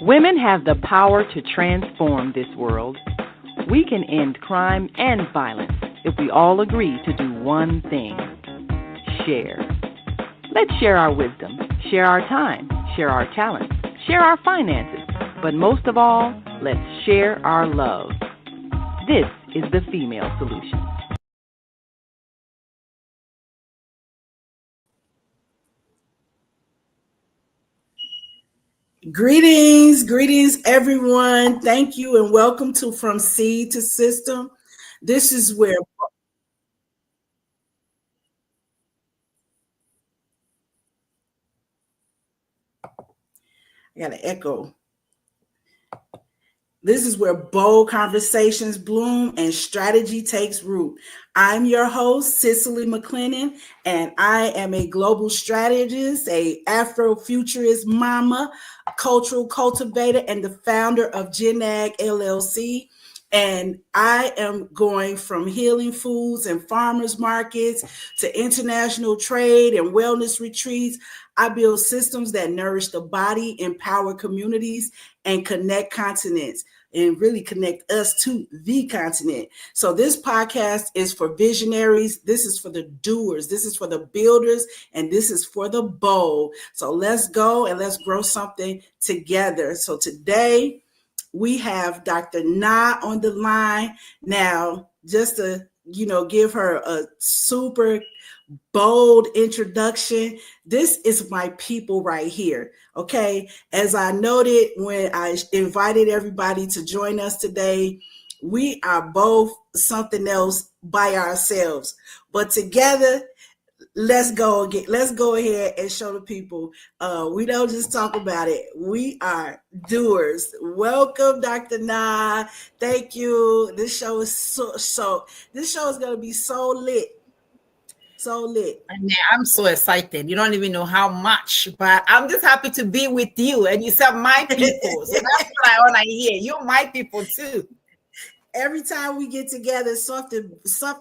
Women have the power to transform this world. We can end crime and violence if we all agree to do one thing: share. Let's share our wisdom, share our time, share our talents, share our finances, but most of all, let's share our love. This is the Female Solution. Greetings, everyone. Thank you and welcome to From Seed to System. This is where I got an echo. This is where bold conversations bloom and strategy takes root. I'm your host, Cicely McLennan, and I am a global strategist, a Afrofuturist mama, a cultural cultivator, and the founder of GenAg LLC. And I am going from healing foods and farmers markets to international trade and wellness retreats. I build systems that nourish the body, empower communities, and connect continents, and really connect us to the continent. So this podcast is for visionaries. This is for the doers. This is for the builders. And this is for the bold. So let's go and let's grow something together. So today we have Dr. Na on the line. Now, just to, give her a super bold introduction. This is my people right here. Okay. As I noted when I invited everybody to join us today, we are both something else by ourselves, but together, let's go ahead and show the people. We don't just talk about it. We are doers. Welcome, Dr. Na. Thank you. This show is this show is going to be so lit. So lit. I'm so excited. You don't even know how much, but I'm just happy to be with you. And you said my people. So that's what I want to hear. You're my people too. Every time we get together, something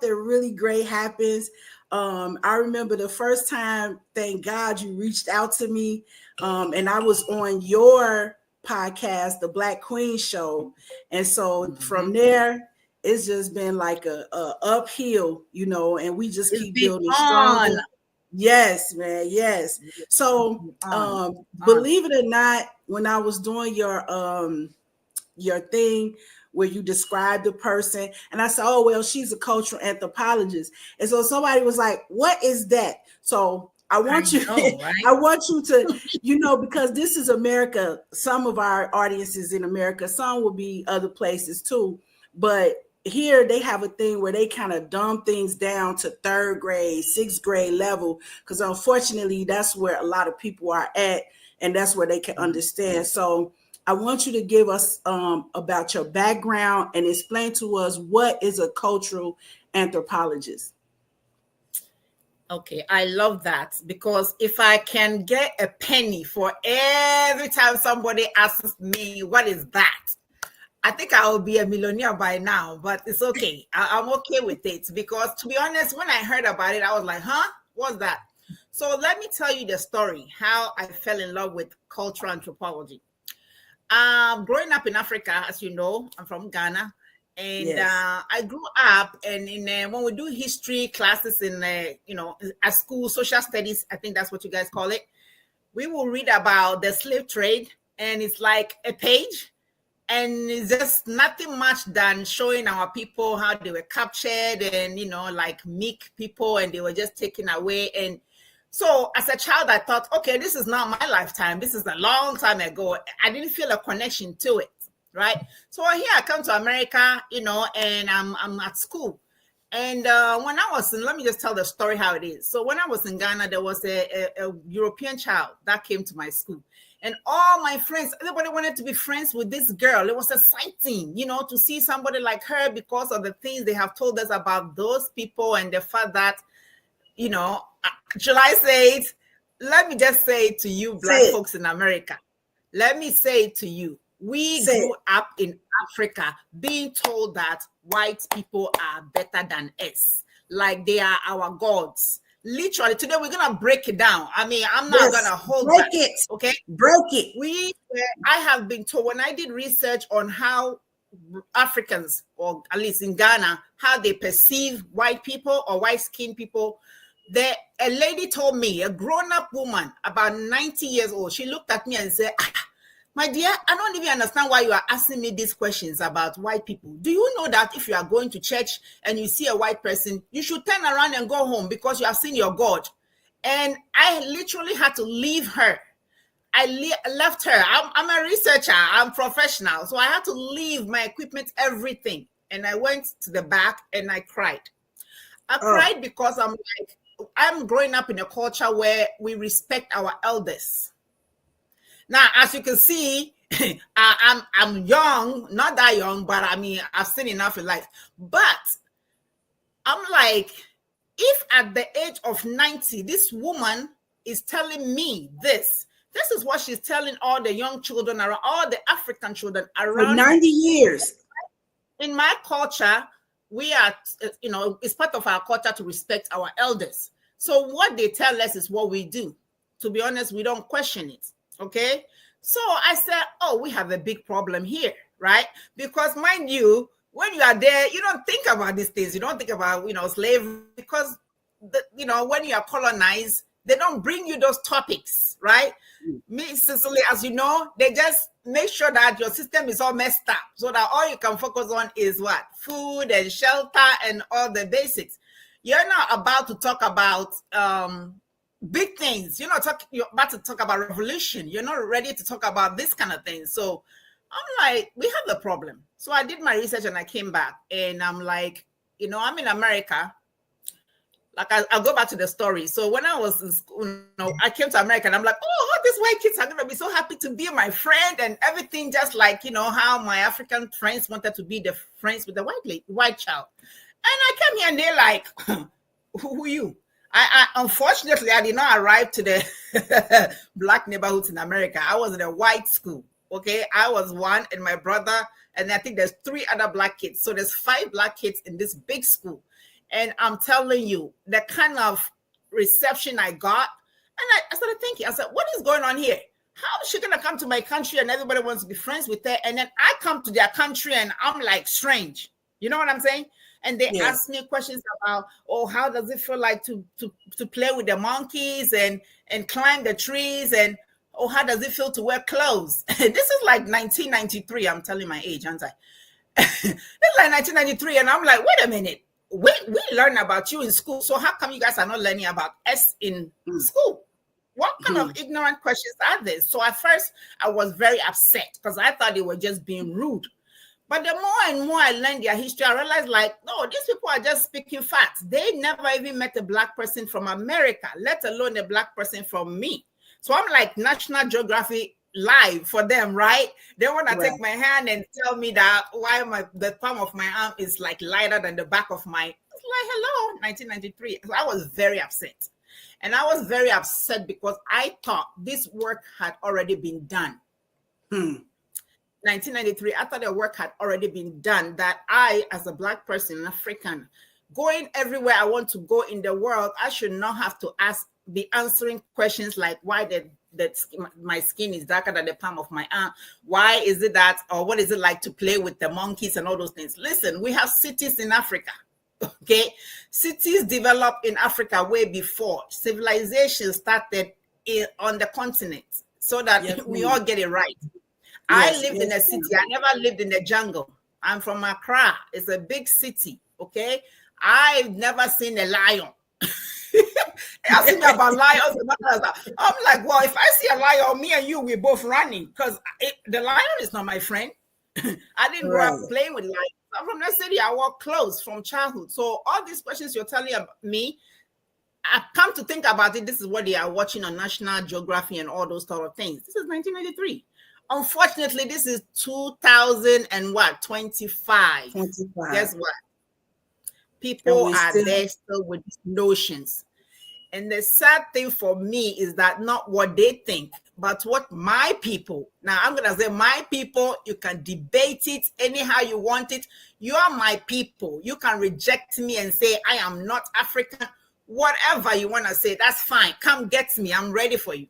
really great happens. I remember the first time, thank God you reached out to me. And I was on your podcast, The Black Queen Show. And so from there, it's just been like a uphill, and we just keep building stronger. Yes, man. Yes. So believe it or not, when I was doing your thing where you described the person, and I said, oh, well, she's a cultural anthropologist. And so somebody was like, what is that? So I want you to, because this is America. Some of our audiences in America, some will be other places too. But here they have a thing where they kind of dumb things down to third grade, sixth grade level, because unfortunately, that's where a lot of people are at, and that's where they can understand. So I want you to give us about your background and explain to us what is a cultural anthropologist. Okay, I love that, because if I can get a penny for every time somebody asks me, what is that? I think I will be a millionaire by now, but it's okay. I'm okay with it, because to be honest, when I heard about it, I was like, huh? What's that? So let me tell you the story, how I fell in love with cultural anthropology. Growing up in Africa, as you know, I'm from Ghana, and yes. I grew up, and when we do history classes in, at school, social studies, I think that's what you guys call it, we will read about the slave trade, and it's like a page, and it's just nothing much than showing our people how they were captured and, like meek people, and they were just taken away. And so as a child, I thought, okay, this is not my lifetime. This is a long time ago. I didn't feel a connection to it, right? So here I come to America, and I'm at school. And when I was let me just tell the story how it is. So when I was in Ghana, there was a European child that came to my school. And all my friends, everybody wanted to be friends with this girl. It was exciting, to see somebody like her, because of the things they have told us about those people and the fact that, shall I say it? Let me just say it to you, Black folks in America. Let me say it to you. We grew up in Africa being told that white people are better than us, like they are our gods, Literally, today we're gonna break it down. I mean, I'm not gonna hold break back. it. Okay, break it. I have been told, when I did research on how Africans, or at least in Ghana, how they perceive white people or white-skinned people, a lady told me, a grown-up woman, about 90 years old, she looked at me and said, my dear, I don't even understand why you are asking me these questions about white people. Do you know that if you are going to church and you see a white person, you should turn around and go home because you have seen your God? And I literally had to leave her. I left her. I'm a researcher. I'm professional. So I had to leave my equipment, everything. And I went to the back and I cried. I cried because I'm growing up in a culture where we respect our elders. Now, as you can see, I'm young, not that young, but I mean, I've seen enough in life. But I'm like, if at the age of 90, this woman is telling me this is what she's telling all the young children around, all the African children around. For 90 years. In my culture, we are, it's part of our culture to respect our elders. So what they tell us is what we do. To be honest, we don't question it. Okay, so I said, we have a big problem here, right? Because mind you, when you are there, you don't think about these things. You don't think about, slavery, because, when you are colonized, they don't bring you those topics, right? Me, Cicely, as you know, they just make sure that your system is all messed up so that all you can focus on is what? Food and shelter and all the basics. You're not about to talk about, big things. You're about to talk about revolution. You're not ready to talk about this kind of thing. So I'm like, we have a problem. So I did my research and I came back and I'm like, I'm in America. Like I'll go back to the story. So when I was in school, I came to America and I'm like, all these white kids are going to be so happy to be my friend and everything, just like, how my African friends wanted to be the friends with the white child. And I came here and they're like, who are you? I unfortunately, I did not arrive to the black neighborhoods in America. I was in a white school, okay? I was one and my brother, and I think there's 3 other black kids. So there's 5 black kids in this big school. And I'm telling you, the kind of reception I got, and I started thinking, I said, what is going on here? How is she going to come to my country and everybody wants to be friends with her? And then I come to their country and I'm like strange. You know what I'm saying? And they ask me questions about, how does it feel like to play with the monkeys and climb the trees? And, how does it feel to wear clothes? This is like 1993. I'm telling my age, aren't I? This is like 1993. And I'm like, wait a minute. We learn about you in school. So how come you guys are not learning about us in school? What kind of ignorant questions are these? So at first, I was very upset because I thought they were just being rude. But the more and more I learned their history, I realized no, these people are just speaking facts. They never even met a black person from America, let alone a black person from me. So I'm like National Geography live for them, right? They want to take my hand and tell me that why the palm of my arm is like lighter than the back of my, it's like, hello, 1993. So I was very upset. And I was very upset because I thought this work had already been done. 1993, I thought the work had already been done, that I, as a black person, an African, going everywhere I want to go in the world, I should not have to be answering questions like why my skin is darker than the palm of my arm. Why is it that, or what is it like to play with the monkeys and all those things? Listen, we have cities in Africa. Okay, cities developed in Africa way before civilization started on the continent, so that we all get it right. I lived in a city. I never lived in the jungle. I'm from Accra. It's a big city. Okay, I've never seen a lion. Ask me about lions. I'm like, well, if I see a lion, me and you, we're both running, because the lion is not my friend. I didn't grow up playing with lions. I'm from the city. I wore clothes from childhood. So all these questions you're telling me, I've come to think about it. This is what they are watching on National Geography and all those sort of things. This is 1993. Unfortunately, this is 2025. Guess what? People are there still with these notions. And the sad thing for me is that not what they think, but what my people. Now, I'm going to say my people, you can debate it anyhow you want it. You are my people. You can reject me and say, I am not African. whatever you want to say, that's fine. Come get me. I'm ready for you.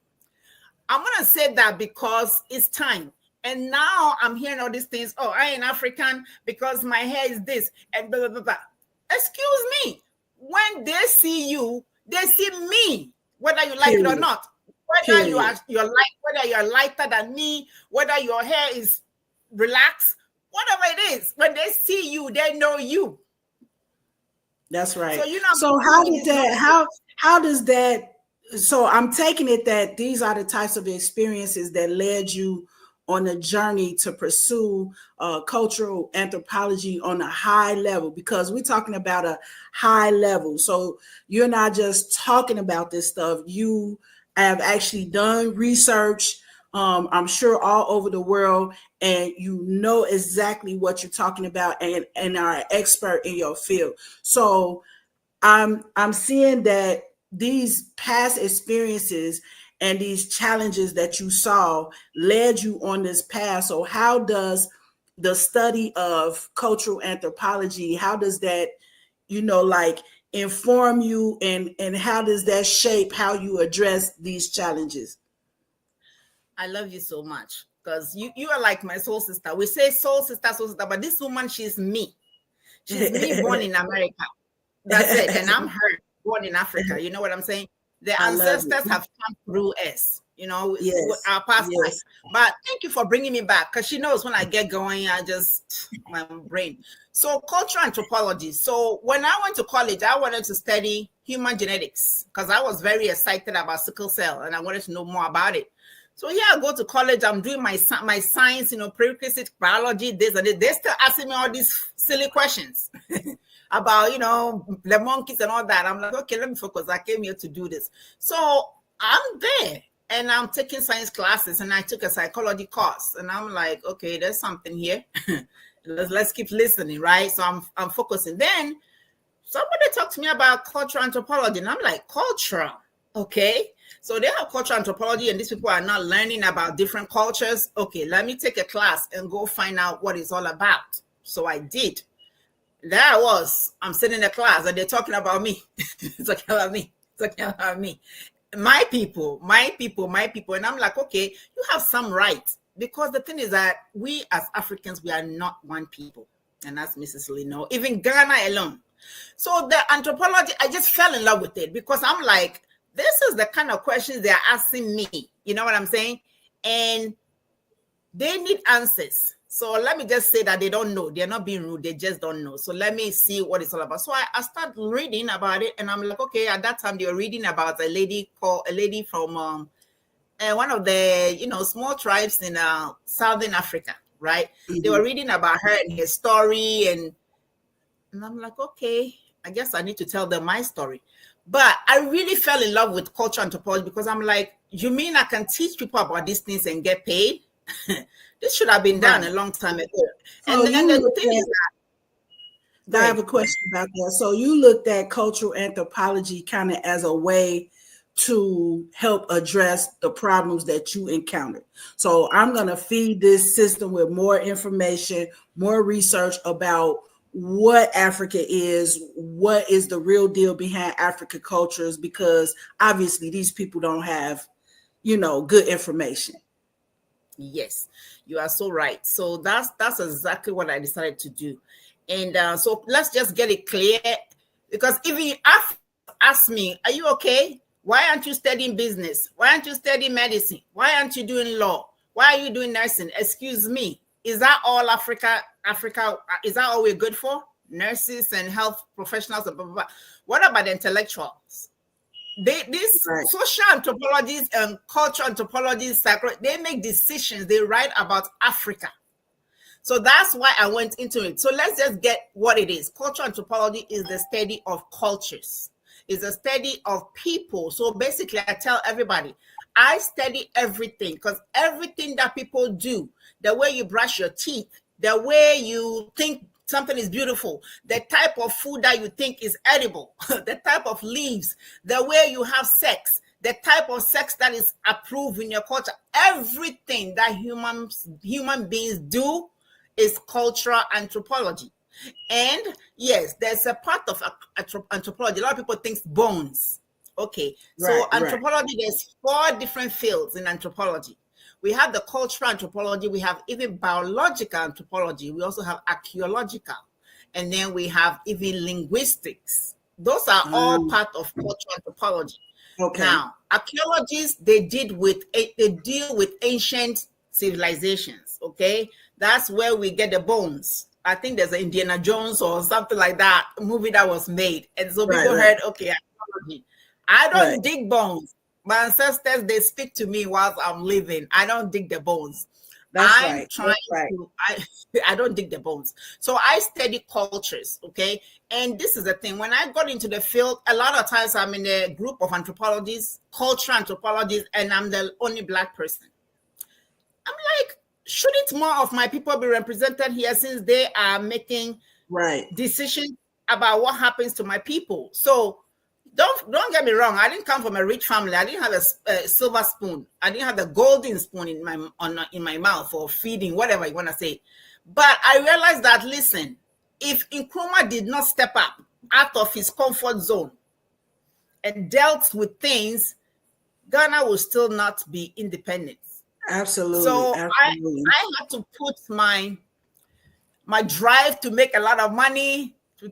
I'm going to say that because it's time. And now I'm hearing all these things. Oh, I ain't African because my hair is this and blah, blah, blah, blah. Excuse me. When they see you, they see me, whether you like it or not. Whether whether you're lighter than me, whether your hair is relaxed, whatever it is, when they see you, they know you. That's right. So, so how does that, so I'm taking it that these are the types of experiences that led you on a journey to pursue cultural anthropology on a high level, because we're talking about a high level. So you're not just talking about this stuff. You have actually done research, I'm sure all over the world, and you know exactly what you're talking about and are an expert in your field. So I'm seeing that these past experiences and these challenges that you saw led you on this path. So how does the study of cultural anthropology, how does that, inform you, and how does that shape how you address these challenges? I love you so much, because you are like my soul sister. We say soul sister, but this woman, she's me. She's me born in America. That's it. And I'm her born in Africa. You know what I'm saying? The ancestors have come through us, our past life. But thank you for bringing me back, because she knows when I get going, my brain. So cultural anthropology. So when I went to college, I wanted to study human genetics because I was very excited about sickle cell and I wanted to know more about it. So I go to college, I'm doing my science, prerequisite biology, this and this. They're still asking me all these silly questions about, the monkeys and all that. I'm like, okay, let me focus. I came here to do this. So I'm there and I'm taking science classes, and I took a psychology course, and I'm like, okay, there's something here. let's keep listening, right? So I'm focusing. Then somebody talked to me about cultural anthropology, and I'm like, cultural, okay. So they have cultural anthropology, and these people are not learning about different cultures. Okay, let me take a class and go find out what it's all about. So I did. There I was. I'm sitting in a class, and they're talking about me. Talking about me. My people. And I'm like, okay, you have some right. Because the thing is that we as Africans, we are not one people. And that's Mrs. Lino. Even Ghana alone. So the anthropology, I just fell in love with it, because I'm like, this is the kind of questions they're asking me. You know what I'm saying? And they need answers. So let me just say that they don't know. They're not being rude. They just don't know. So let me see what it's all about. So I started reading about it, and I'm like, okay, at that time they were reading about a lady from one of the, small tribes in Southern Africa, right? Mm-hmm. They were reading about her and her story. And I'm like, okay, I guess I need to tell them my story. But I really fell in love with cultural anthropology, because I'm like, you mean I can teach people about these things and get paid? This should have been done a long time ago. And then the thing is that I have a question about that. So you looked at cultural anthropology kind of as a way to help address the problems that you encountered. So I'm going to feed this system with more information, more research about what Africa is, what is the real deal behind African cultures, because obviously these people don't have, good information. Yes, you are so right. So that's exactly what I decided to do. And so let's just get it clear, because if you ask me, are you okay? Why aren't you studying business? Why aren't you studying medicine? Why aren't you doing law? Why are you doing nursing? Excuse me. Is that all Africa, is that all we're good for? Nurses and health professionals, blah, blah, blah. What about the intellectuals? These social anthropologists and cultural anthropologists, they make decisions. They write about Africa. So that's why I went into it. So let's just get what it is. Cultural anthropology is the study of cultures. It's a study of people. So basically, I tell everybody, I study everything, because everything that people do, the way you brush your teeth, the way you think something is beautiful, the type of food that you think is edible, the type of leaves, the way you have sex, the type of sex that is approved in your culture, everything that human beings do is cultural anthropology. And yes, there's a part of anthropology. A lot of people think bones. Okay, so anthropology, there's 4 different fields in anthropology. We have the cultural anthropology, we have even biological anthropology, we also have archaeological, and then we have even linguistics. Those are all part of cultural anthropology. Okay. Now, archaeologists, they deal with ancient civilizations. Okay, that's where we get the bones. I think there's an Indiana Jones or something like that movie that was made, and so people heard, okay, archaeology. I don't dig bones. My ancestors, they speak to me whilst I'm living. I don't dig the bones. I don't dig the bones. So I study cultures, okay? And this is the thing. When I got into the field, a lot of times I'm in a group of anthropologists, cultural anthropologists, and I'm the only Black person. I'm like, shouldn't more of my people be represented here, since they are making decisions about what happens to my people? So don't get me wrong. I didn't come from a rich family. I didn't have a silver spoon. I didn't have the golden spoon in my mouth for feeding, whatever you want to say. But I realized that, listen, if Nkrumah did not step up out of his comfort zone and dealt with things, Ghana will still not be independent. Absolutely. So absolutely. I had to put my drive to make a lot of money, to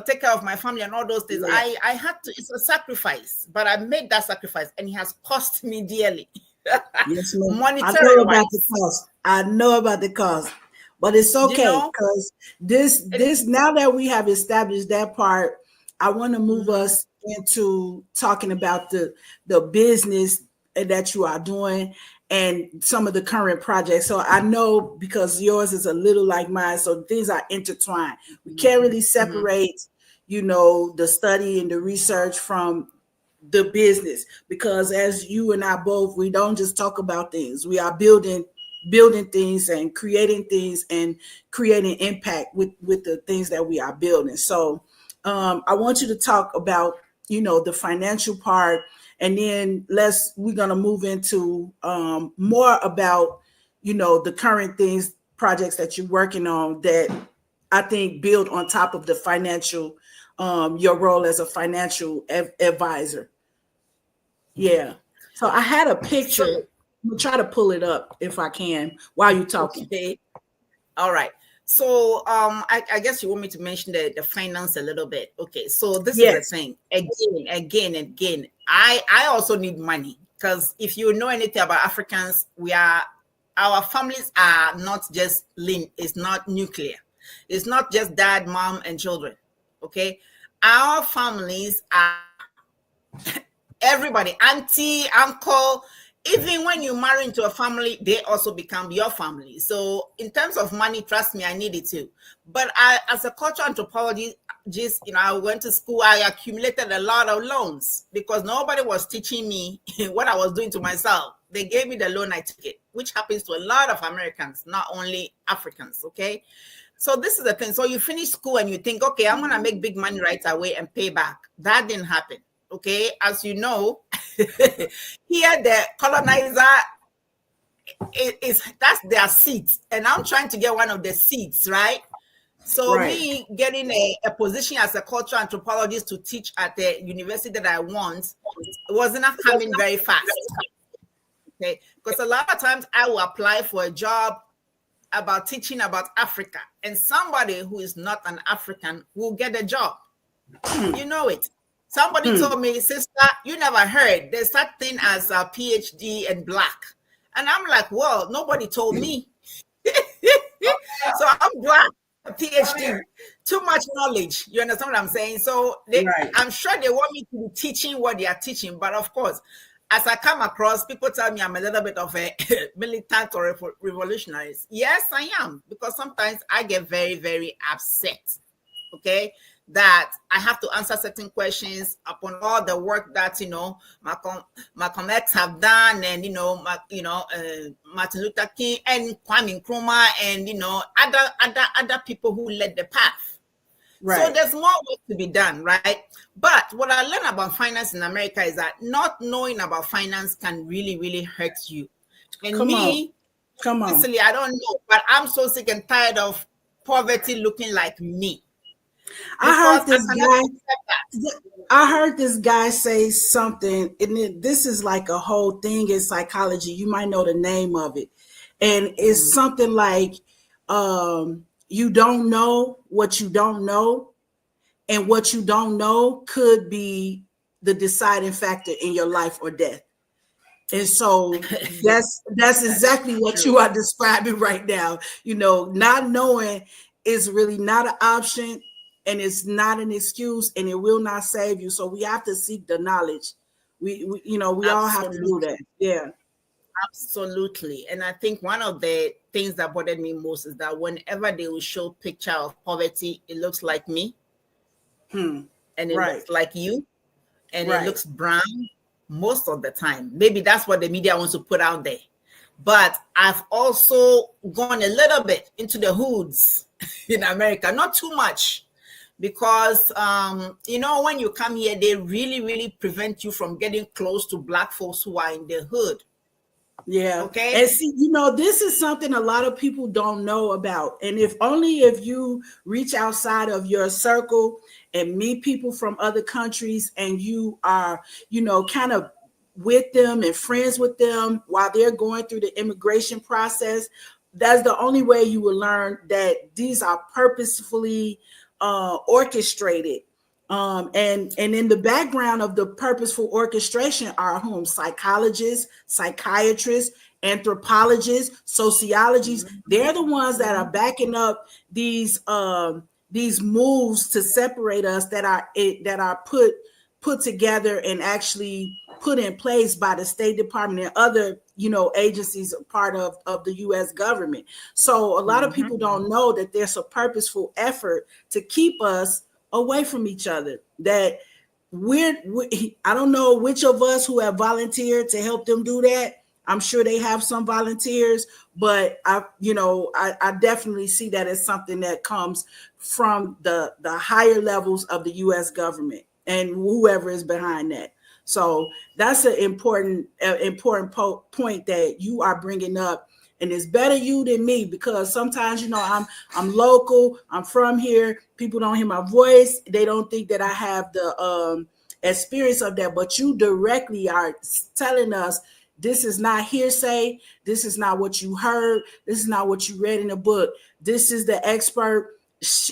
take care of my family and all those things. I had to. It's a sacrifice, but I made that sacrifice, and it has cost me dearly. Yes, ma'am. I know about the cost, but it's okay, because this now that we have established that part, I want to move us into talking about the business that you are doing and some of the current projects. So I know, because yours is a little like mine, so things are intertwined. We can't really separate, the study and the research from the business, because as you and I both, we don't just talk about things. We are building things and creating impact with the things that we are building. So I want you to talk about, the financial part. And then we're going to move into more about, the current projects that you're working on that I think build on top of the financial, your role as a financial advisor. Yeah. So I had a picture. I'm going to try to pull it up if I can while you're talking. Okay. All right. So I guess you want me to mention the finance a little bit. Okay, so this is the thing. Again, I also need money, because if you know anything about Africans, our families are not just lean, it's not nuclear. It's not just dad, mom, and children. Okay, our families are everybody, auntie, uncle. Even when you marry into a family, they also become your family. So in terms of money, trust me, I need it too. But as a cultural anthropologist, I went to school, I accumulated a lot of loans because nobody was teaching me what I was doing to myself. They gave me the loan, I took it, which happens to a lot of Americans, not only Africans, okay? So this is the thing. So you finish school and you think, okay, I'm going to make big money right away and pay back. That didn't happen. Okay, as you know, here the colonizer that's their seat, and I'm trying to get one of the seats, right? So me getting a position as a cultural anthropologist to teach at the university that I want was not coming very fast. Okay, because a lot of times I will apply for a job about teaching about Africa, and somebody who is not an African will get a job. You know it. Somebody told me, sister, you never heard there's that thing as a PhD in Black. And I'm like, well, nobody told me. So I'm Black, a PhD, too much knowledge. You understand what I'm saying? So I'm sure they want me to be teaching what they are teaching. But of course, as I come across, people tell me I'm a little bit of a militant or a revolutionary. Yes, I am. Because sometimes I get very, very upset. Okay? That I have to answer certain questions upon all the work that Malcolm X have done, and Martin Luther King and Kwame Nkrumah, and other people who led the path. Right. So there's more work to be done, right? But what I learned about finance in America is that not knowing about finance can really, really hurt you. And Come on. Honestly, I don't know, but I'm so sick and tired of poverty looking like me. Because I cannot accept that. I heard this guy say something, and this is like a whole thing in psychology. You might know the name of it. And it's something like you don't know what you don't know, and what you don't know could be the deciding factor in your life or death. And so that's exactly what you are describing right now. You know, not knowing is really not an option, and it's not an excuse, and it will not save you. So we have to seek the knowledge. We all have to do that. Yeah. Absolutely. And I think one of the things that bothered me most is that whenever they will show picture of poverty, it looks like me. And it looks like you. And it looks brown most of the time. Maybe that's what the media wants to put out there. But I've also gone a little bit into the hoods in America, not too much, because, when you come here, they really, really prevent you from getting close to Black folks who are in the hood. Yeah. Okay. And see, this is something a lot of people don't know about. And if you reach outside of your circle and meet people from other countries, and you are, kind of with them and friends with them while they're going through the immigration process, that's the only way you will learn that these are purposefully orchestrated. And in the background of the purposeful orchestration are psychologists, psychiatrists, anthropologists, sociologists. They're the ones that are backing up these moves to separate us that are put together and actually put in place by the State Department and other agencies part of the U.S. government. So a lot of people don't know that there's a purposeful effort to keep us away from each other. That I don't know which of us who have volunteered to help them do that. I'm sure they have some volunteers, but I definitely see that as something that comes from the higher levels of the U.S. government and whoever is behind that. So that's an important point that you are bringing up. And it's better you than me, because sometimes, I'm local, I'm from here. People don't hear my voice. They don't think that I have the experience of that. But you directly are telling us this is not hearsay. This is not what you heard. This is not what you read in a book. This is the expert.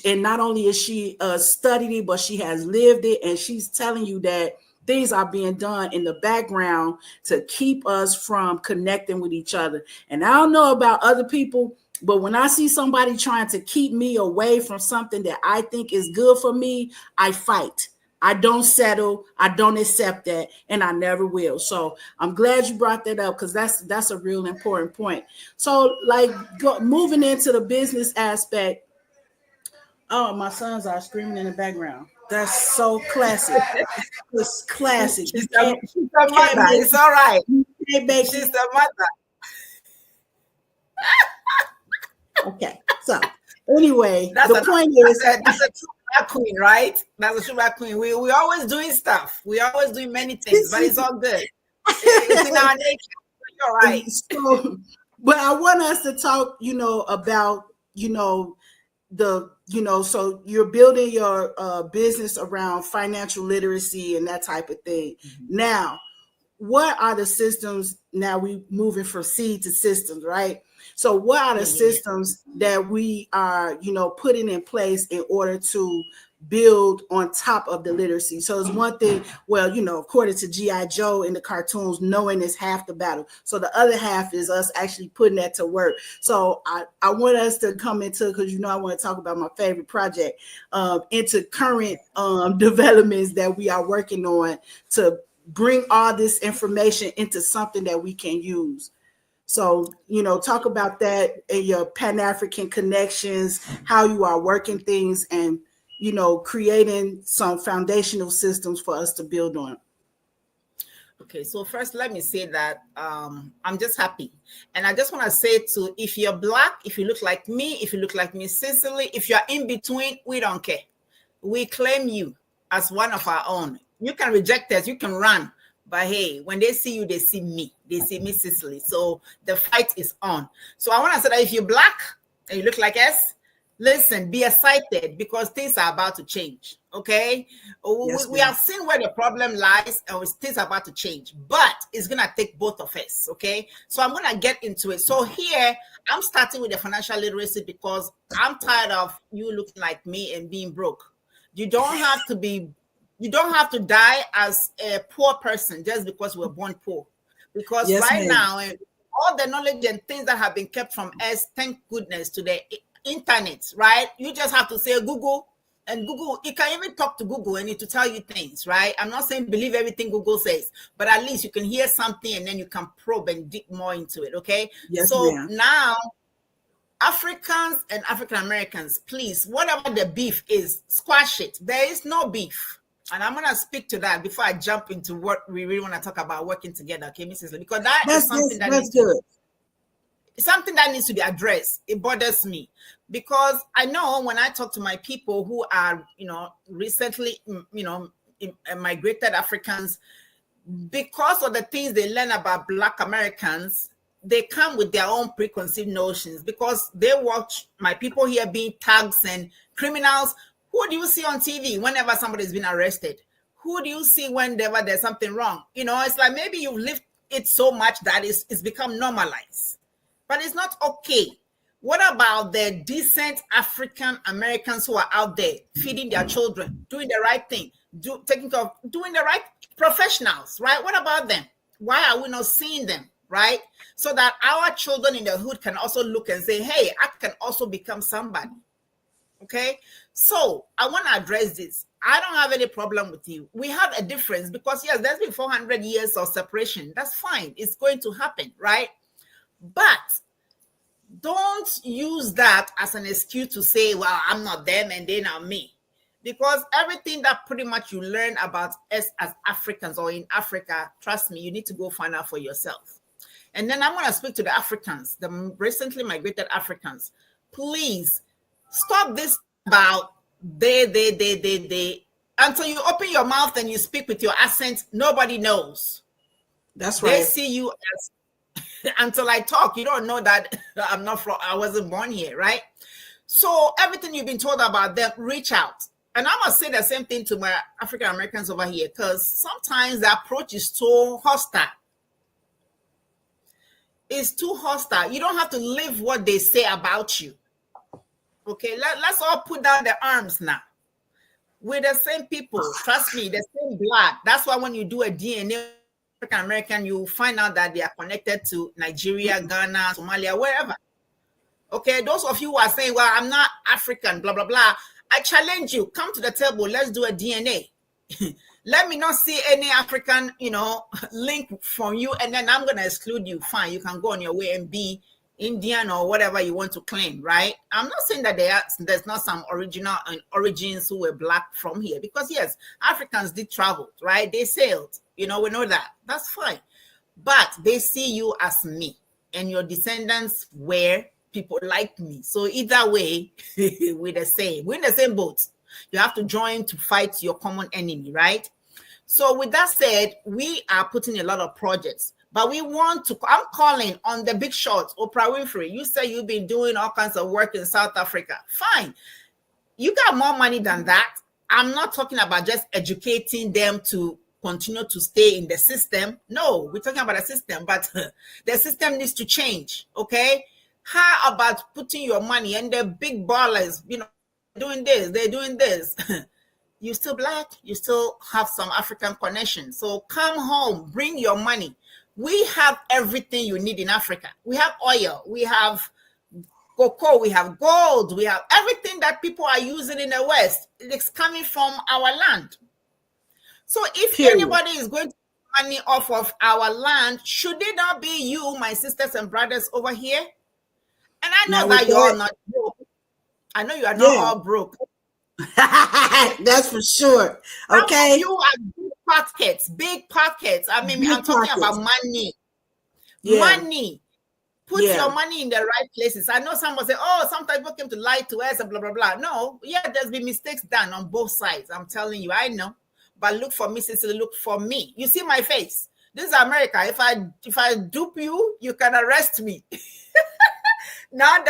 And not only is she studied it, but she has lived it. And she's telling you that things are being done in the background to keep us from connecting with each other. And I don't know about other people, but when I see somebody trying to keep me away from something that I think is good for me, I fight. I don't settle. I don't accept that, and I never will. So I'm glad you brought that up, because that's a real important point. So moving into the business aspect. Oh, my sons are screaming in the background. That's so classic. It's classic. She's the mother. It's all right. She's the mother. Okay. So anyway, the point is that's a true Black queen, right? That's a true Black queen. We always doing stuff. We always doing many things, but it's all good. It's in our nature. You're right. So, but I want us to talk, about, so you're building your business around financial literacy and that type of thing. Now, what are the systems? Now we moving from seed to systems, right? So what are the systems that we are, putting in place in order to build on top of the literacy? So it's one thing, according to G.I. Joe in the cartoons, knowing is half the battle. So the other half is us actually putting that to work. So I want us to come into, because I want to talk about my favorite project, into current developments that we are working on to bring all this information into something that we can use. So, talk about that and your Pan-African connections, how you are working things and, creating some foundational systems for us to build on. Okay, so first, let me say that I'm just happy. And I just want to say if you're Black, if you look like me, if you look like Miss Cicely, if you're in between, we don't care. We claim you as one of our own. You can reject us, you can run. But hey, when they see you, they see me. They see Miss Cicely. So the fight is on. So I want to say that if you're Black and you look like us, Listen, be excited because things are about to change. Okay, Yes, we have seen where the problem lies, and things are about to change. But it's gonna take both of us. Okay, so I'm gonna get into it. So here I'm starting with the financial literacy because I'm tired of you looking like me and being broke. You don't have to be. You don't have to die as a poor person just because we're born poor. Because yes, right ma'am. now, all the knowledge and things that have been kept from us, thank goodness to the internet, right? You just have to say Google, and Google, you can even talk to Google and it to tell you things, right? I'm not saying believe everything Google says, but at least you can hear something and then you can probe and dig more into it, okay? Yes, so ma'am. now Africans and African Americans, please, whatever the beef is, squash it. There is no beef. And I'm going to speak to that before I jump into what we really want to talk about working together, okay, Mrs. Lee? Because that's something that's good. Something that needs to be addressed. It bothers me because I know when I talk to my people who are, recently, migrated Africans, because of the things they learn about Black Americans, they come with their own preconceived notions because they watch my people here being thugs and criminals. Who do you see on TV whenever somebody's been arrested? Who do you see whenever there's something wrong? It's like maybe you've lived it so much that it's become normalized. But it's not okay. What about the decent African Americans who are out there feeding their children, doing the right thing, doing the right professionals, right? What about them? Why are we not seeing them, right? So that our children in the hood can also look and say, hey, I can also become somebody. Okay? So I want to address this. I don't have any problem with you. We have a difference because, yes, there's been 400 years of separation. That's fine. It's going to happen, right? But don't use that as an excuse to say, well, I'm not them and they're not me. Because everything that pretty much you learn about us as Africans or in Africa, trust me, you need to go find out for yourself. And then I'm going to speak to the Africans, the recently migrated Africans. Please stop this about they. Until you open your mouth and you speak with your accent, nobody knows. That's right. They see you as until I talk, you don't know that I wasn't born here, right? So everything you've been told about them, reach out. And I must say the same thing to my African Americans over here, because sometimes the approach is so hostile. It's too hostile. You don't have to live what they say about you. Okay, let's all put down the arms now. We're the same people. Trust me, the same blood. That's why when you do a DNA African American, you find out that they are connected to Nigeria, Ghana, Somalia, wherever. Okay, those of you who are saying, well, I'm not African, blah, blah, blah. I challenge you, come to the table, let's do a DNA. Let me not see any African, link from you, and then I'm going to exclude you. Fine, you can go on your way and be Indian or whatever you want to claim, right? I'm not saying that there's not some origins who were Black from here, because yes, Africans did travel, right? They sailed, we know that. That's fine. But they see you as me, and your descendants were people like me. So either way, we're the same. We're in the same boat. You have to join to fight your common enemy, right? So with that said, we are putting a lot of projects. But I'm calling on the big shots, Oprah Winfrey. You say you've been doing all kinds of work in South Africa. Fine. You got more money than that. I'm not talking about just educating them to continue to stay in the system. No, we're talking about a system, but the system needs to change, okay? How about putting your money and the big ballers, doing this, they're doing this. You're still Black, you still have some African connection. So come home, bring your money. We have everything you need in Africa. We have oil, we have cocoa, we have gold, we have everything that people are using in the West. It's coming from our land. So if anybody is going to make money off of our land, should it not be you, my sisters and brothers over here? And I know that you're not broke. I know you are not all broke. That's for sure. Okay. You are big pockets. I mean, I'm talking about money. Yeah. Money. Put your money in the right places. I know someone say, oh, sometimes people came to lie to us and blah, blah, blah. No, there's been mistakes done on both sides. I'm telling you, I know. But look for me, Cicely, look for me. You see my face. This is America. If I dupe you, you can arrest me. Now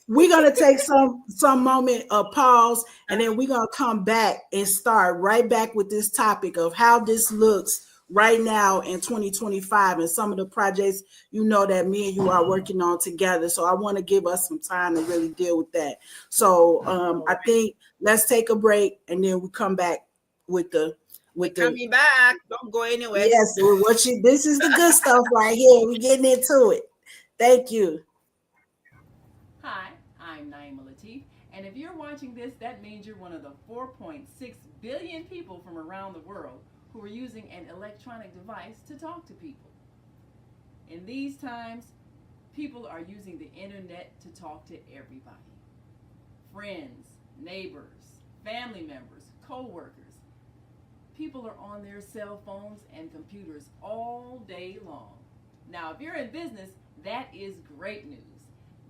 we're gonna take some moment of pause, and then we're gonna come back and start right back with this topic of how this looks right now in 2025 and some of the projects that me and you are working on together. So I want to give us some time to really deal with that. So I think let's take a break, and then we come back with the coming back. Don't go anywhere. Yes, this is the good stuff right here. We're getting into it. Thank you. Hi, I'm Naima Latif, and if you're watching this, that means you're one of the 4.6 billion people from around the world who are using an electronic device to talk to people. In these times, people are using the internet to talk to everybody. Friends, neighbors, family members, co-workers. People are on their cell phones and computers all day long. Now, if you're in business, that is great news.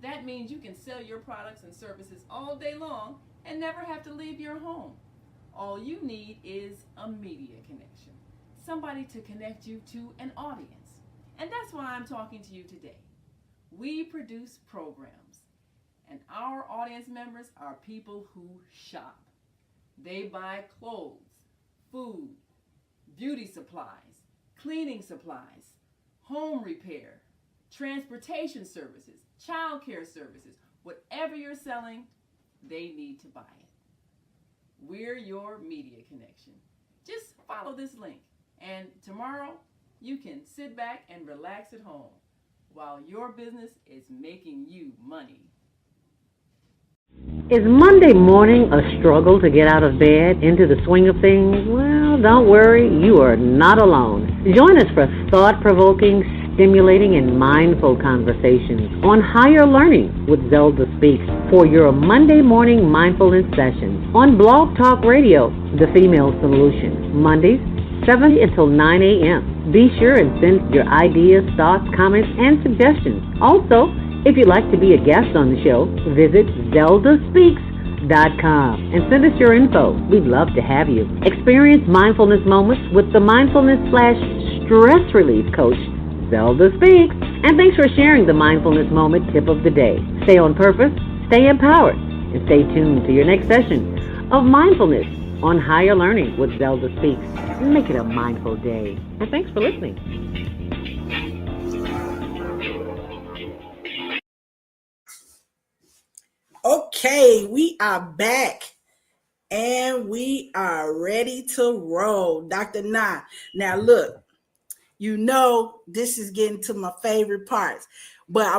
That means you can sell your products and services all day long and never have to leave your home. All you need is a media connection, somebody to connect you to an audience. And that's why I'm talking to you today. We produce programs, and our audience members are people who shop. They buy clothes, food, beauty supplies, cleaning supplies, home repair, transportation services, child care services. Whatever you're selling, they need to buy it. We're your media connection. Just follow this link, and tomorrow you can sit back and relax at home while your business is making you money. Is Monday morning a struggle to get out of bed, into the swing of things? Well, don't worry, you are not alone. Join us for thought-provoking, stimulating, and mindful conversations on higher learning with Zelda Speaks for your Monday morning mindfulness sessions on Blog Talk Radio, The Female Solution, Mondays, 7 until 9 a.m. Be sure and send your ideas, thoughts, comments, and suggestions. Also, if you'd like to be a guest on the show, visit ZeldaSpeaks.com and send us your info. We'd love to have you. Experience mindfulness moments with the mindfulness/stress relief coach, Zelda Speaks. And thanks for sharing the mindfulness moment tip of the day. Stay on purpose, stay empowered, and stay tuned to your next session of mindfulness on Higher Learning with Zelda Speaks. Make it a mindful day. And thanks for listening. Okay, we are back and we are ready to roll. Dr. Na. Now look, this is getting to my favorite parts, but I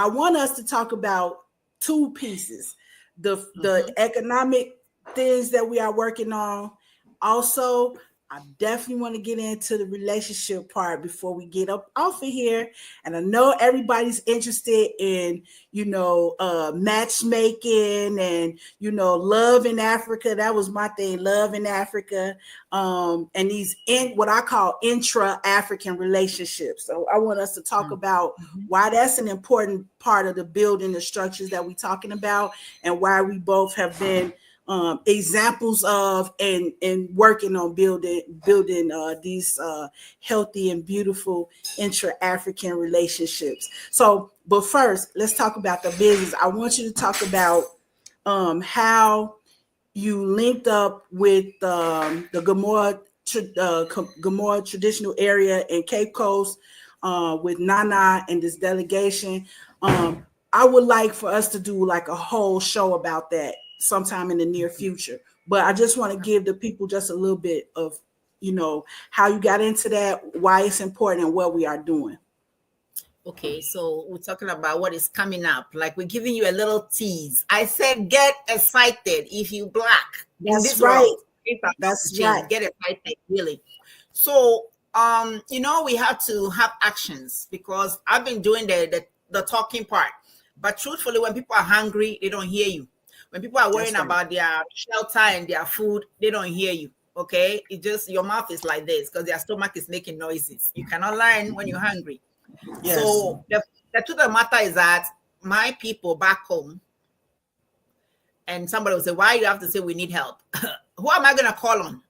want us to talk about two pieces. The economic things that we are working on. Also, I definitely want to get into the relationship part before we get up off of here. And I know everybody's interested in, matchmaking and, love in Africa. That was my thing, love in Africa. And these what I call intra-African relationships. So I want us to talk about why that's an important part of the building, the structures that we're talking about, and why we both have been examples of and working on building these healthy and beautiful intra-African relationships. So, but first, let's talk about the business. I want you to talk about how you linked up with the Gomorrah traditional area in Cape Coast with Nana and this delegation. I would like for us to do like a whole show about that sometime in the near future. But I just want to give the people just a little bit of, how you got into that, why it's important, and what we are doing. Okay, so we're talking about what is coming up. Like we're giving you a little tease. I said, get excited if you black. That's right. That's right. Get excited, really. So, we have to have actions because I've been doing the talking part. But truthfully, when people are hungry, they don't hear you. When people are worrying about their shelter and their food, they don't hear you. Okay, it just your mouth is like this because their stomach is making noises. You cannot learn when you're hungry. Yes. So the truth of the matter is that my people back home, and somebody will say, "Why you have to say we need help?" Who am I gonna call on?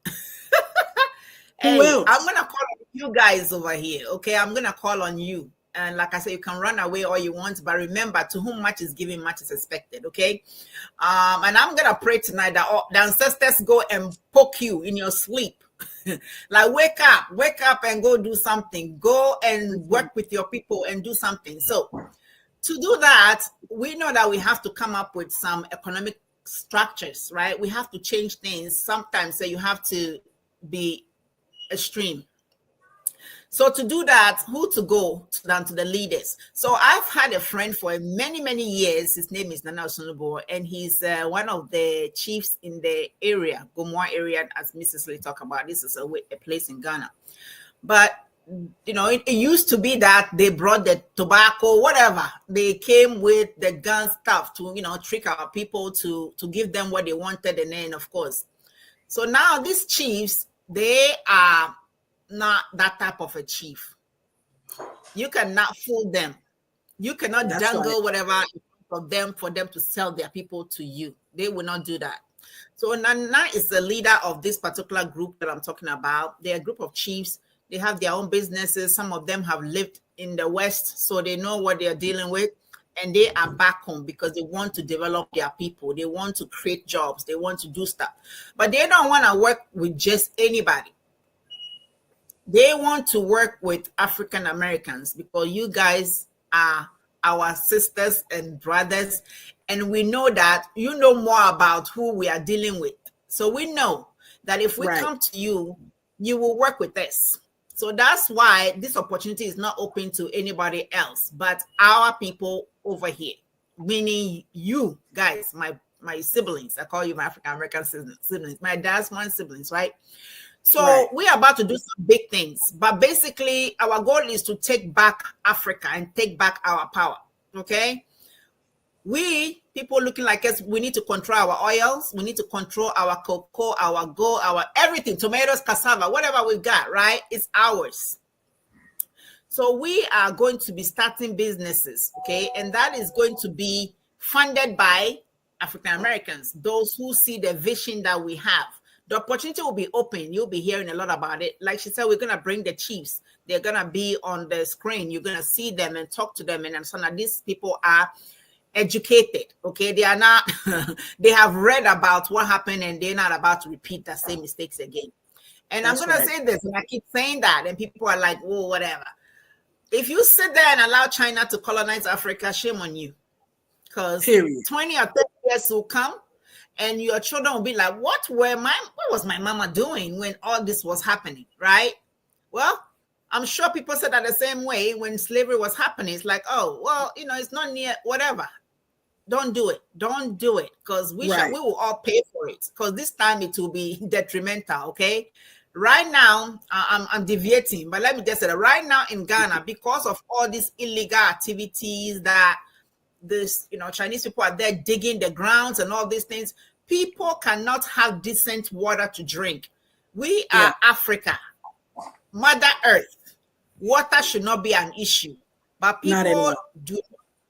Hey, I'm gonna call on you guys over here. Okay, I'm gonna call on you. And like I said, you can run away all you want, but remember, to whom much is given, much is expected. Okay. And I'm gonna pray tonight that the ancestors go and poke you in your sleep. Like wake up and go do something. Go and work with your people and do something. So to do that, we know that we have to come up with some economic structures, right? We have to change things sometimes. So you have to be extreme. So to do that, who to go down to the leaders? So I've had a friend for many, many years. His name is Nana Osunubo, and he's one of the chiefs in the area, Gomoa area, as Mrs. Lee talked about. This is a place in Ghana. But, you know, it used to be that they brought the tobacco, whatever. They came with the gun stuff to, you know, trick our people to give them what they wanted. And then, of course. So now these chiefs, they are not that type of a chief. You cannot fool them. You cannot dangle whatever for them to sell their people to you. They will not do that. So Nana is the leader of this particular group that I'm talking about. They're a group of chiefs. They have their own businesses. Some of them have lived in the West, so they know what they're dealing with. And they are back home because they want to develop their people. They want to create jobs. They want to do stuff. But they don't want to work with just anybody. They want to work with African Americans because you guys are our sisters and brothers. And we know that you know more about who we are dealing with. So we know that if we come to you, you will work with us. So that's why this opportunity is not open to anybody else, but our people over here, meaning you guys, my siblings. I call you my African American siblings, my diasporan siblings, right? So we are about to do some big things, but basically our goal is to take back Africa and take back our power, okay? We, people looking like us, we need to control our oils, we need to control our cocoa, our gold, our everything, tomatoes, cassava, whatever we got, right? It's ours. So we are going to be starting businesses, okay? And that is going to be funded by African Americans, those who see the vision that we have. The opportunity will be open. You'll be hearing a lot about it. Like she said, we're going to bring the chiefs. They're going to be on the screen. You're going to see them and talk to them and understand that these people are educated, okay? They are not, they have read about what happened and they're not about to repeat the same mistakes again. And I'm going to say this, and I keep saying that, and people are like, whoa, whatever. If you sit there and allow China to colonize Africa, shame on you. Because 20 or 30 years will come, and your children will be like, what was my mama doing when all this was happening, right? Well, I'm sure people said that the same way when slavery was happening. It's like, oh, well, you know, it's not near, whatever. Don't do it. Don't do it. Because we will all pay for it. Because this time it will be detrimental, okay? Right now, I'm deviating, but let me just say that right now in Ghana, because of all these illegal activities that this, you know, Chinese people are there digging the grounds and all these things, people cannot have decent water to drink. We are Africa, Mother Earth. Water should not be an issue, but people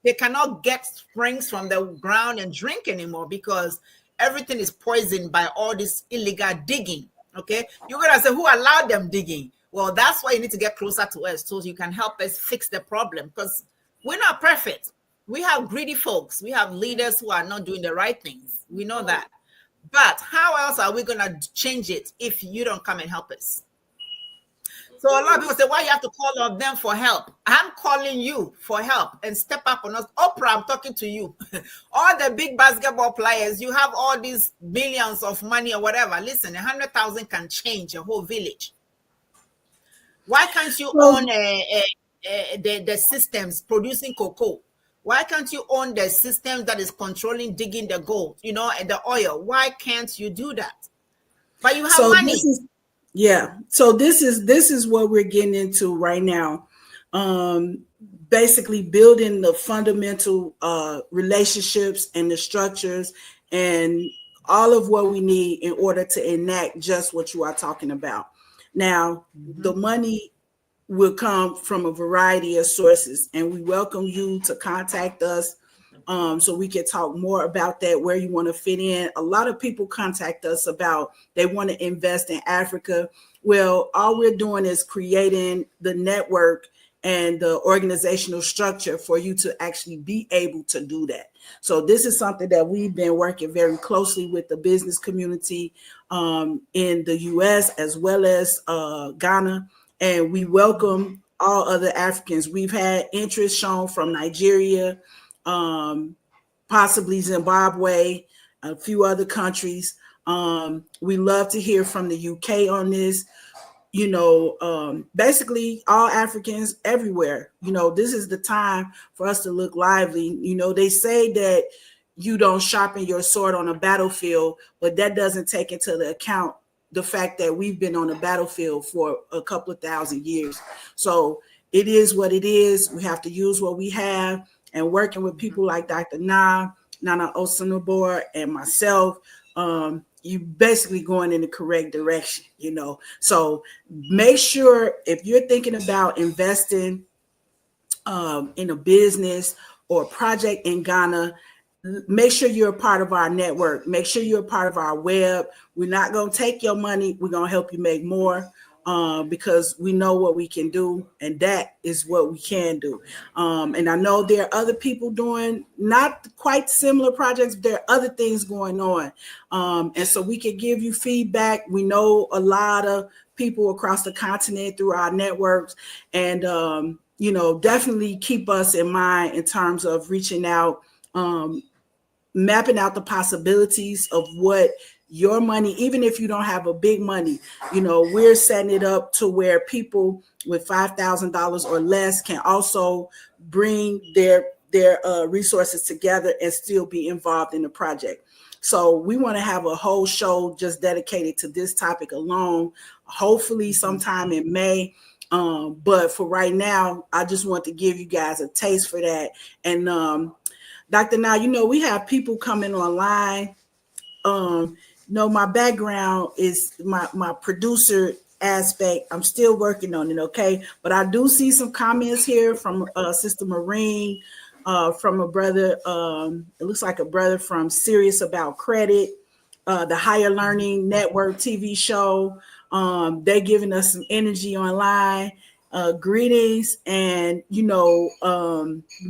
they cannot get springs from the ground and drink anymore because everything is poisoned by all this illegal digging. Okay, you're gonna say, who allowed them digging? Well, that's why you need to get closer to us so you can help us fix the problem, because we're not perfect. We have greedy folks. We have leaders who are not doing the right things. We know that. But how else are we going to change it if you don't come and help us? So a lot of people say, why you have to call on them for help? I'm calling you for help and step up on us. Oprah, I'm talking to you. All the big basketball players, you have all these billions of money or whatever. Listen, 100,000 can change a whole village. Why can't you own the systems producing cocoa? Why can't you own the system that is controlling digging the gold, you know, and the oil? Why can't you do that? But you have money. So this is what we're getting into right now. Basically building the fundamental relationships and the structures and all of what we need in order to enact just what you are talking about. Now, the money will come from a variety of sources, and we welcome you to contact us so we can talk more about that, where you want to fit in. A lot of people contact us about they want to invest in Africa. Well, all we're doing is creating the network and the organizational structure for you to actually be able to do that. So this is something that we've been working very closely with the business community in the U.S. as well as Ghana, and we welcome all other Africans. We've had interest shown from Nigeria, possibly Zimbabwe, a few other countries. We love to hear from the UK on this. Basically all Africans everywhere. This is the time for us to look lively. They say that you don't sharpen your sword on a battlefield, but that doesn't take into the account the fact that we've been on the battlefield for a couple of thousand years. So it is what it is. We have to use what we have, and working with people like Dr. Nana Osunabor and myself, you basically going in the correct direction, So make sure if you're thinking about investing in a business or a project in Ghana, make sure you're a part of our network. Make sure you're a part of our web. We're not going to take your money. We're going to help you make more because we know what we can do, and that is what we can do. And I know there are other people doing not quite similar projects, but there are other things going on. And so we can give you feedback. We know a lot of people across the continent through our networks, and, definitely keep us in mind in terms of reaching out, mapping out the possibilities of what your money, even if you don't have a big money, we're setting it up to where people with $5,000 or less can also bring their resources together and still be involved in the project. So we want to have a whole show just dedicated to this topic alone, hopefully sometime in May. But for right now, I just want to give you guys a taste for that. And Dr. Now, we have people coming online. My background is my producer aspect. I'm still working on it, okay? But I do see some comments here from Sister Marine, from a brother, it looks like a brother from Serious About Credit, the Higher Learning Network TV show. They're giving us some energy online. Greetings and,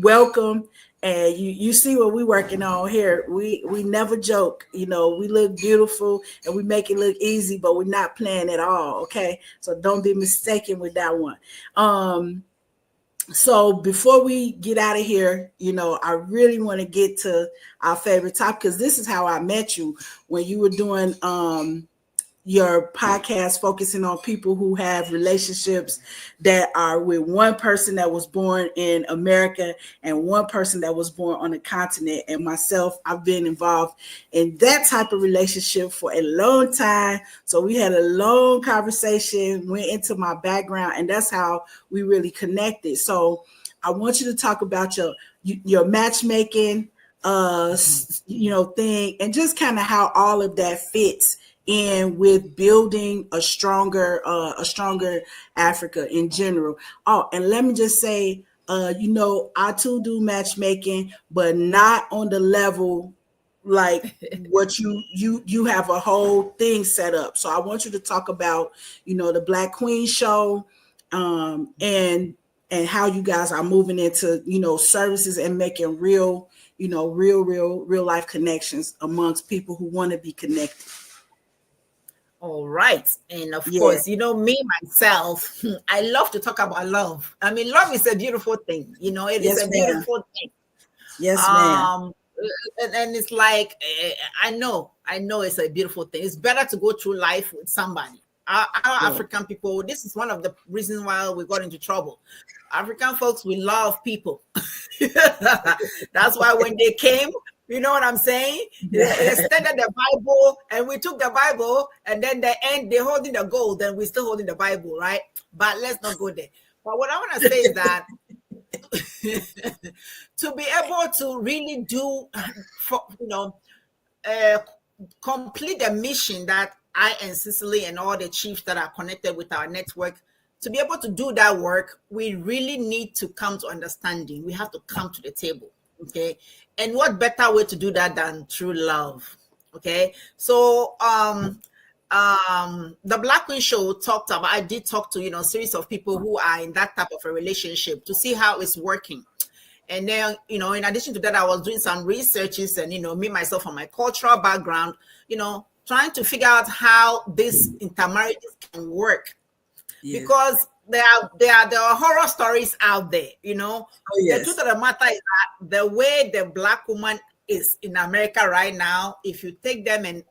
welcome. And you see what we're working on here. We never joke, we look beautiful and we make it look easy, but we're not playing at all. Okay. So don't be mistaken with that one. So before we get out of here, I really want to get to our favorite topic, because this is how I met you when you were doing your podcast focusing on people who have relationships that are with one person that was born in America and one person that was born on the continent. And myself, I've been involved in that type of relationship for a long time. So we had a long conversation, went into my background, and that's how we really connected. So I want you to talk about your matchmaking, thing, and just kind of how all of that fits in with building a stronger Africa in general. Oh, and let me just say, I too do matchmaking, but not on the level like what you have a whole thing set up. So I want you to talk about, the Black Queen show, and how you guys are moving into, services and making real life connections amongst people who want to be connected. All right. And of course, me, myself, I love to talk about love. I mean, love is a beautiful thing. It is a beautiful thing. Yes, ma'am. And it's like, I know it's a beautiful thing. It's better to go through life with somebody. Our African people, this is one of the reasons why we got into trouble. African folks, we love people. That's why when they came, you know what I'm saying? They extended the Bible, and we took the Bible, and then they're holding the gold, and we're still holding the Bible, right? But let's not go there. But what I want to say is that to be able to really do, complete the mission that I and Cicely and all the chiefs that are connected with our network, to be able to do that work, we really need to come to understanding. We have to come to the table. Okay. And what better way to do that than through love? Okay. So the Black Queen show talked about, I did talk to, a series of people who are in that type of a relationship to see how it's working. And then, in addition to that, I was doing some researches and, me, myself, from my cultural background, trying to figure out how this intermarriages can work. Yes. Because there are horror stories out there, Oh, yes. The truth of the matter is that the way the Black woman is in America right now, if you take them and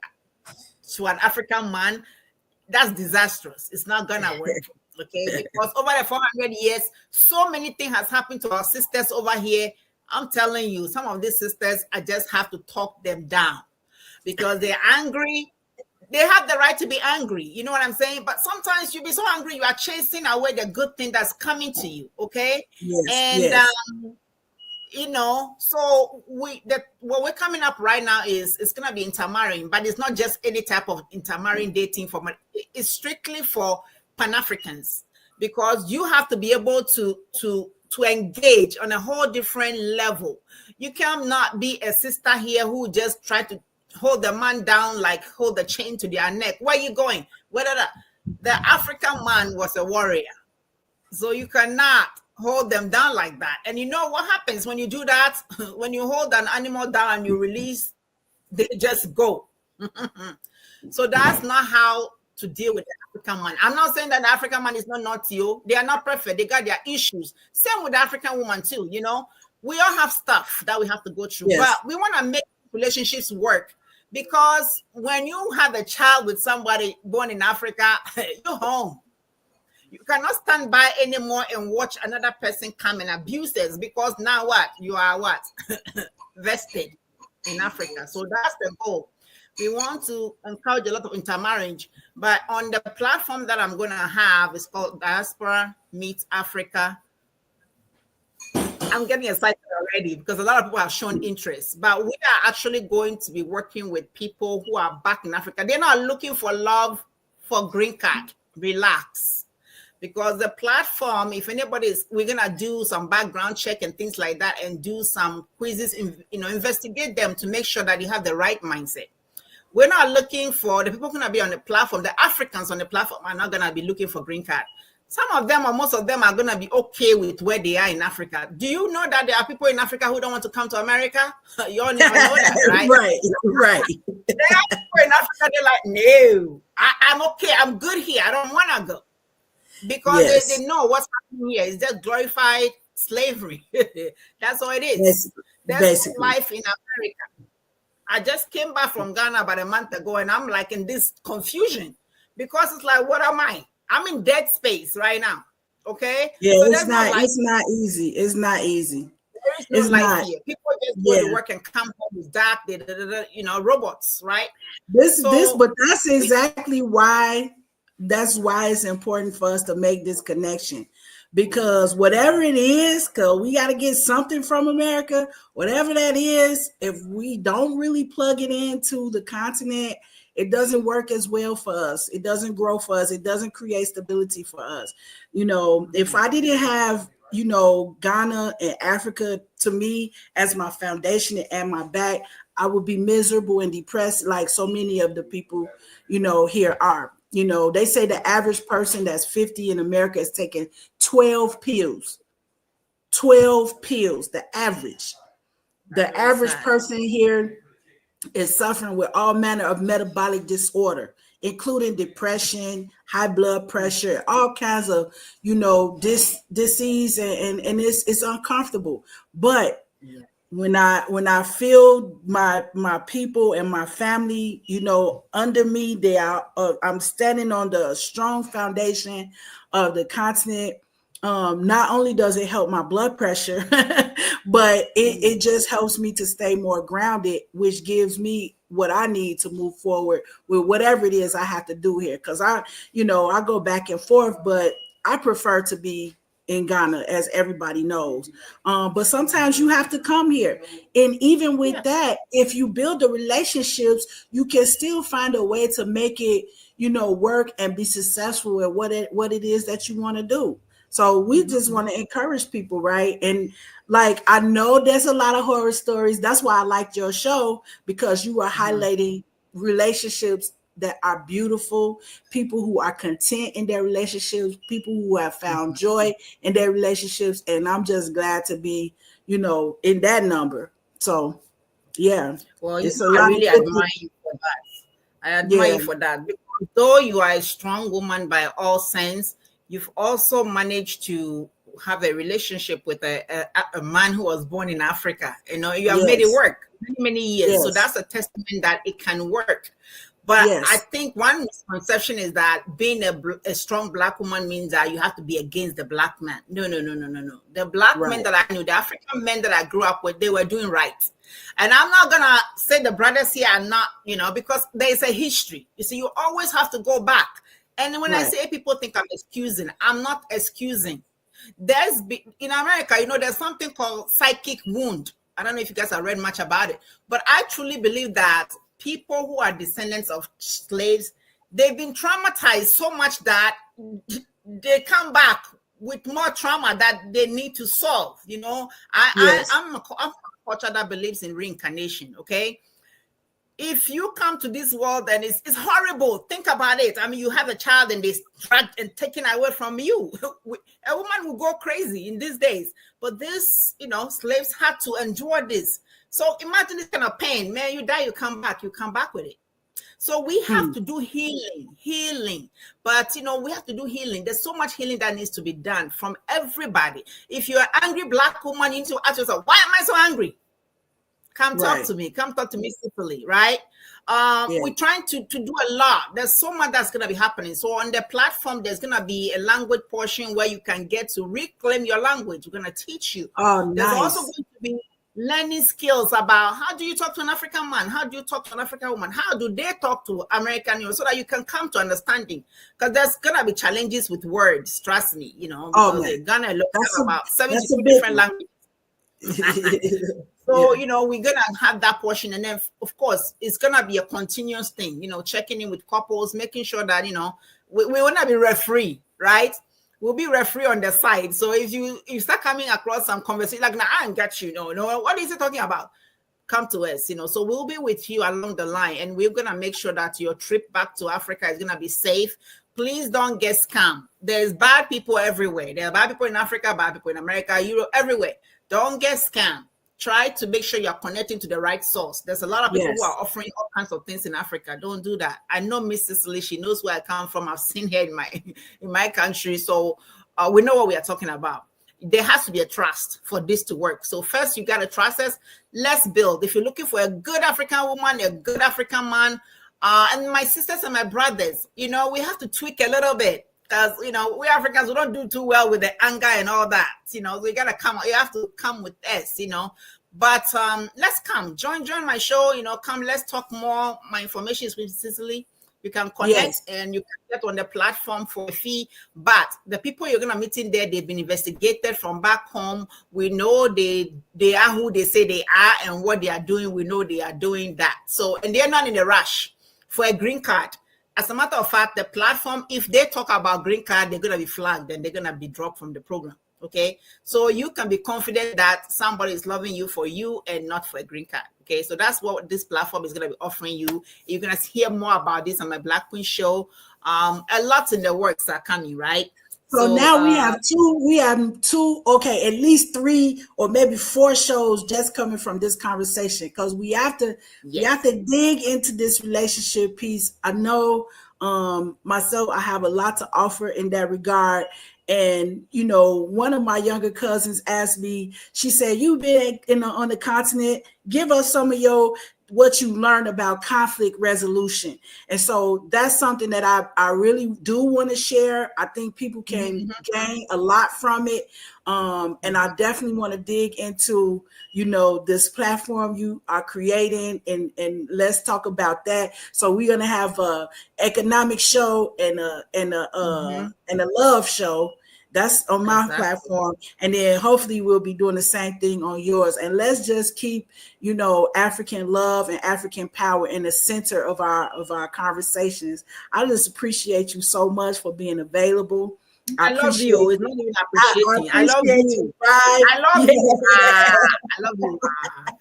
to an African man, that's disastrous. It's not gonna work. Okay, because over the 400 years, so many things has happened to our sisters over here. I'm telling you, some of these sisters, I just have to talk them down because they're angry. They have the right to be angry. You know what I'm saying? But sometimes you be so angry, you are chasing away the good thing that's coming to you. Okay. Yes, and yes. So what we're coming up right now is it's gonna be intermarrying, but it's not just any type of intermarrying dating format. It's strictly for Pan-Africans, because you have to be able to engage on a whole different level. You cannot be a sister here who just try to hold the man down, like hold the chain to their neck. Where are you going? Whether the African man was a warrior, so you cannot hold them down like that. And you know what happens when you do that? When you hold an animal down and you release, they just go. So that's not how to deal with the African man. I'm not saying that the African man is not naughty. They are not perfect. They got their issues. Same with the African woman too. We all have stuff that we have to go through. Yes. But we want to make relationships work, because when you have a child with somebody born in Africa, you're home. You cannot stand by anymore and watch another person come and abuse us, because now what? You are what? Vested in Africa. So that's the goal. We want to encourage a lot of intermarriage, but on the platform that I'm going to have, it's called Diaspora Meets Africa. I'm getting excited already because a lot of people have shown interest, but we are actually going to be working with people who are back in Africa. They're not looking for love for green card. Relax. Because the platform, if anybody is, we're going to do some background check and things like that and do some quizzes, investigate them to make sure that you have the right mindset. We're not looking for the people going to be on the platform. The Africans on the platform are not going to be looking for green card. Some of them or most of them are going to be okay with where they are in Africa. Do you know that there are people in Africa who don't want to come to America? You all never know that, right? Right. There are people in Africa, they're like, no, I'm okay. I'm good here. I don't want to go. Because yes. they know what's happening here. It's just glorified slavery. That's all it is. Yes, that's life in America. I just came back from Ghana about a month ago, and I'm like in this confusion because it's like, what am I? I'm in dead space right now. Okay. Yeah, so it's not easy. It's not easy. There is no life here. People just go to work and come home with dark, robots, right? But that's exactly why. That's why it's important for us to make this connection, because whatever it is, because we got to get something from America, whatever that is, if we don't really plug it into the continent, it doesn't work as well for us. It doesn't grow for us. It doesn't create stability for us. If I didn't have, Ghana and Africa to me as my foundation and my back, I would be miserable and depressed like so many of the people, here are. They say the average person that's 50 in America is taking 12 pills. 12 pills, the average. The average person here is suffering with all manner of metabolic disorder, including depression, high blood pressure, all kinds of, disease, and it's uncomfortable. But when I feel my people and my family, under me, they are. I'm standing on the strong foundation of the continent. Not only does it help my blood pressure, but it just helps me to stay more grounded, which gives me what I need to move forward with whatever it is I have to do here. Because I go back and forth, but I prefer to be in Ghana, as everybody knows. But sometimes you have to come here. And even with that, if you build the relationships, you can still find a way to make it, work and be successful at what it is that you want to do. So we just want to encourage people, right? And I know there's a lot of horror stories. That's why I liked your show, because you were highlighting relationships that are beautiful, people who are content in their relationships, people who have found joy in their relationships. And I'm just glad to be, in that number. So, yeah. Well, it's I really admire you for that. I admire you for that. Because though you are a strong woman by all sense, you've also managed to have a relationship with a man who was born in Africa. You have made it work many years. Yes. So that's a testament that it can work. But I think one misconception is that being a strong Black woman means that you have to be against the Black man. No. The Black men that I knew, the African men that I grew up with, they were doing right. And I'm not going to say the brothers here are not, because there's a history. You see, you always have to go back. And when I say people think I'm excusing, I'm not excusing. In America, there's something called psychic wound. I don't know if you guys have read much about it, but I truly believe that people who are descendants of slaves, they've been traumatized so much that they come back with more trauma that they need to solve. I'm a culture that believes in reincarnation. Okay. If you come to this world and it's horrible, think about it. I mean, you have a child and they dragged and taken away from you. A woman will go crazy in these days. But this, slaves had to endure this. So imagine this kind of pain. Man, you die, you come back with it. So we have to do healing. But, we have to do healing. There's so much healing that needs to be done from everybody. If you're an angry Black woman, you need to ask yourself, why am I so angry? Come talk to me. Come talk to me simply, right? We're trying to do a lot. There's so much that's going to be happening. So on the platform, there's going to be a language portion where you can get to reclaim your language. We're going to teach you. Oh, nice. There's also going to be learning skills about how do you talk to an African man? How do you talk to an African woman? How do they talk to American, so that you can come to understanding? Because there's going to be challenges with words, trust me, because they're going to look at about 72 different languages. So, we're going to have that portion. And then, of course, it's going to be a continuous thing, checking in with couples, making sure that, we will not be referee, right? We'll be referee on the side. So if you start coming across some conversation, like, I ain't got you, no, what is he talking about? Come to us, so we'll be with you along the line. And we're going to make sure that your trip back to Africa is going to be safe. Please don't get scammed. There's bad people everywhere. There are bad people in Africa, bad people in America, Europe, everywhere. Don't get scammed. Try to make sure you're connecting to the right source. There's a lot of people who are offering all kinds of things in Africa. Don't do that. I know Miss Cicely. She knows where I come from. I've seen her in my country. So we know what we are talking about. There has to be a trust for this to work. So first, you got to trust us. Let's build. If you're looking for a good African woman, a good African man, and my sisters and my brothers, we have to tweak a little bit. Because, we Africans, we don't do too well with the anger and all that, so you got to come, you have to come with us, but let's come, join my show, come, let's talk more. My information is with Cicely. You can connect and you can get on the platform for a fee, but the people you're going to meet in there, they've been investigated from back home. We know they are who they say they are, and what they are doing, we know they are doing that. So, and they're not in a rush for a green card. As a matter of fact, the platform, if they talk about green card, they're going to be flagged and they're going to be dropped from the program. Okay. So you can be confident that somebody is loving you for you and not for a green card. Okay. So that's what this platform is going to be offering you. You're going to hear more about this on my Black Queen show. A lot in the works are coming, right? So now we have two, okay, at least 3 or maybe 4 shows just coming from this conversation, because we have to dig into this relationship piece. I know myself, I have a lot to offer in that regard. And, one of my younger cousins asked me, she said, you've been on the continent, give us some of what you learned about conflict resolution. And so that's something that I really do want to share. I think people can gain a lot from it. And I definitely want to dig into, this platform you are creating, and let's talk about that. So we're going to have a economic show and a love show. That's on my platform. And then hopefully we'll be doing the same thing on yours. And let's just keep, African love and African power in the center of our conversations. I just appreciate you so much for being available. I love you. It's not even appreciating. I love you. Right? I love you. I love you.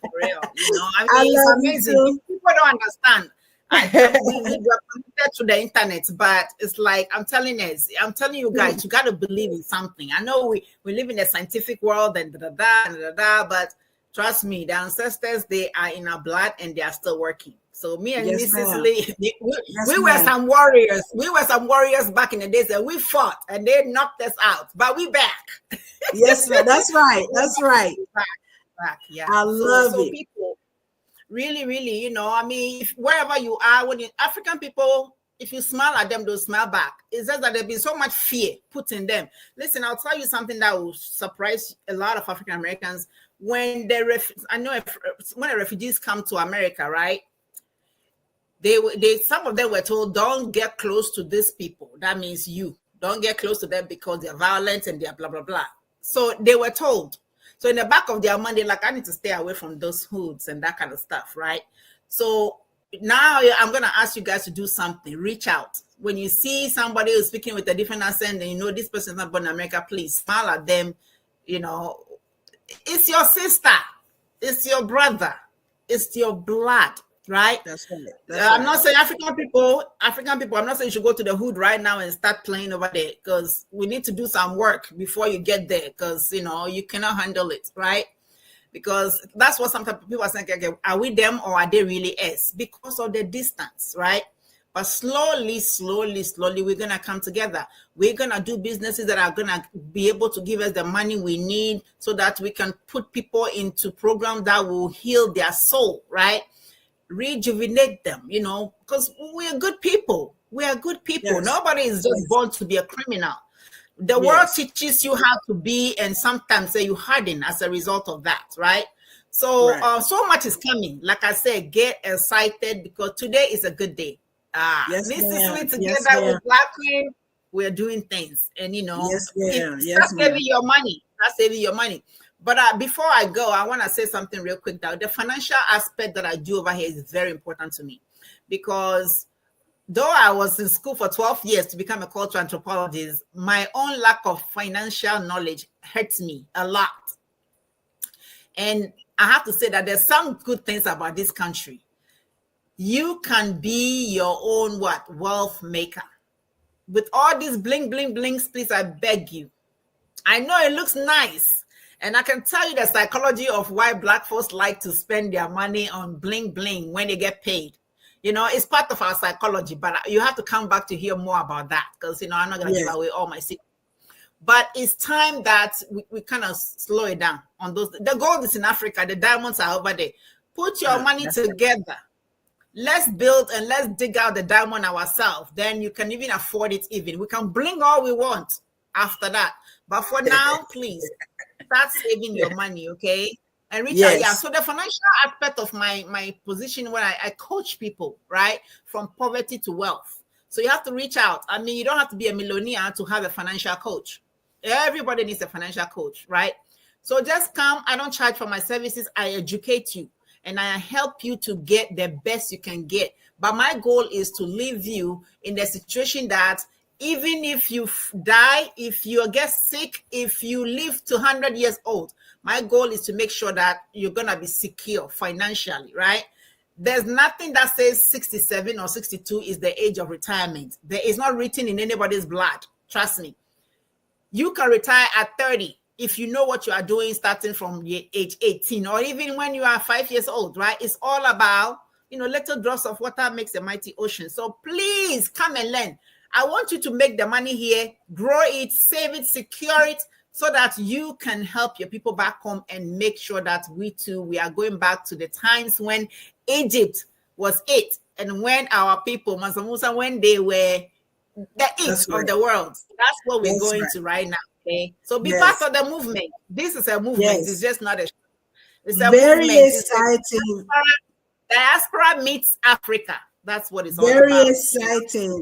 For real. I mean, it's amazing. People don't understand. We were connected to the internet, but it's like I'm telling you guys, you got to believe in something. I know we live in a scientific world and but trust me, the ancestors, they are in our blood and they are still working. So me and Miss Cicely, we were some warriors. We were some warriors back in the days, and we fought and they knocked us out, but we back. Yes, ma'am. That's right. That's right. Back. Yeah. I love it. People really, I mean, wherever you are, when African people, if you smile at them, they'll smile back. It's just that there's been so much fear put in them. Listen, I'll tell you something that will surprise a lot of African Americans. When when the refugees come to America, right? Some of them were told, don't get close to these people. That means you don't get close to them because they're violent and they're blah, blah, blah. So they were told. So in the back of their mind, they're like, I need to stay away from those hoods and that kind of stuff, right? So now I'm going to ask you guys to do something. Reach out. When you see somebody who's speaking with a different accent and you know this person is not born in America, please smile at them. It's your sister. It's your brother. It's your blood. Right? That's right. I'm not saying African people, I'm not saying you should go to the hood right now and start playing over there, because we need to do some work before you get there, because, you cannot handle it, right? Because that's what sometimes people are saying, okay, are we them or are they really us? Because of the distance, right? But slowly, we're going to come together. We're going to do businesses that are going to be able to give us the money we need so that we can put people into programs that will heal their soul, right? Rejuvenate them, because we are good people. We are good people. Yes. Nobody is just born to be a criminal. The world teaches you how to be, and sometimes you harden as a result of that, right? So, so much is coming. Like I said, get excited because today is a good day. This is together with Black Queen, we're doing things, and start saving your money. Start saving your money. But before I go, I want to say something real quick. Now, the financial aspect that I do over here is very important to me, because though I was in school for 12 years to become a cultural anthropologist, my own lack of financial knowledge hurts me a lot. And I have to say that there's some good things about this country. You can be your own wealth maker. With all these bling, bling, blings, please, I beg you. I know it looks nice. And I can tell you the psychology of why Black folks like to spend their money on bling bling when they get paid. It's part of our psychology, but you have to come back to hear more about that, because, I'm not going to give away all my secrets. But it's time that we kind of slow it down on those. The gold is in Africa. The diamonds are over there. Put your money together. Let's build and let's dig out the diamond ourselves. Then you can even afford it even. We can bling all we want after that. But for now, please, start saving your money, okay? And reach out. Yeah. So the financial aspect of my position when I coach people, right? From poverty to wealth. So you have to reach out. I mean, you don't have to be a millionaire to have a financial coach. Everybody needs a financial coach, right? So just come. I don't charge for my services. I educate you and I help you to get the best you can get. But my goal is to leave you in the situation that even if you die, if you get sick, if you live to 100 years old, my goal is to make sure that you're going to be secure financially, right? There's nothing that says 67 or 62 is the age of retirement. There is not written in anybody's blood. Trust me. You can retire at 30 if you know what you are doing starting from age 18 or even when you are 5 years old, right? It's all about, little drops of water makes a mighty ocean. So please come and learn. I want you to make the money here, grow it, save it, secure it, so that you can help your people back home and make sure that we are going back to the times when Egypt was it. And when our people, Mansa Musa, when they were the it of the world. That's what we're going to right now. Okay. So be part of the movement. This is a movement. Yes. It's just not it's a very movement. Exciting. Diaspora meets Africa. That's what it's all very about.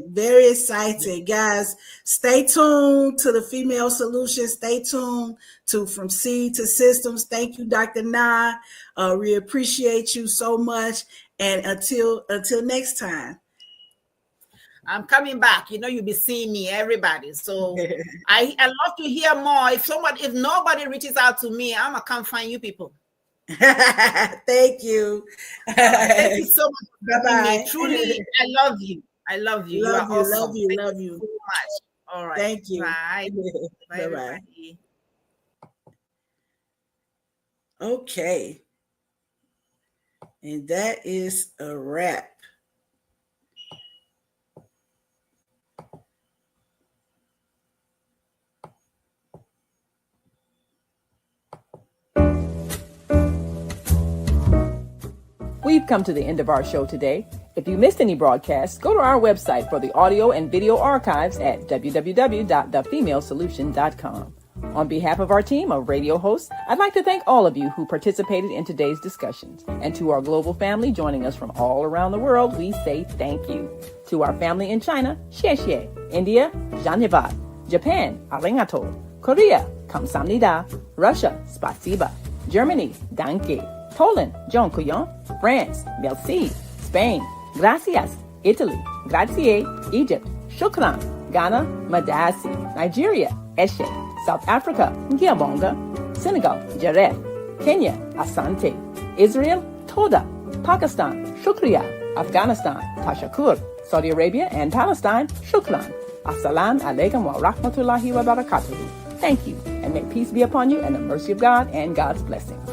Very exciting, guys. Stay tuned to the Female Solution. Stay tuned to From Seed to Systems. Thank you, Dr. Na. We appreciate you so much. And until next time. I'm coming back. You'll be seeing me, everybody. So I love to hear more. If nobody reaches out to me, I'm gonna come find you people. Thank you. Thank you so much. Bye-bye. Truly, I love you. I love you. Love you are you, awesome. love you, Thank love you you. so much. All right. Thank you. Bye. Bye, Bye-bye. everybody. Okay. And that is a wrap. We've come to the end of our show today. If you missed any broadcasts, go to our website for the audio and video archives at www.thefemalesolution.com. On behalf of our team of radio hosts, I'd like to thank all of you who participated in today's discussions. And to our global family joining us from all around the world, we say thank you. To our family in China, xie xie. India, Dhanyavad. Japan, arigato. Korea, kamsamnida. Russia, spasiba. Germany, danke. Poland, dziękuję. France, merci. Spain, gracias. Italy, grazie. Egypt, shukran. Ghana, madasi. Nigeria, eshe. South Africa, Ngiyabonga. Senegal, Jaref. Kenya, Asante. Israel, Toda. Pakistan, Shukriya. Afghanistan, Tashakur. Saudi Arabia and Palestine, Shukran. Assalamu alaikum wa rahmatullahi wa barakatuhu. Thank you, and may peace be upon you and the mercy of God and God's blessings.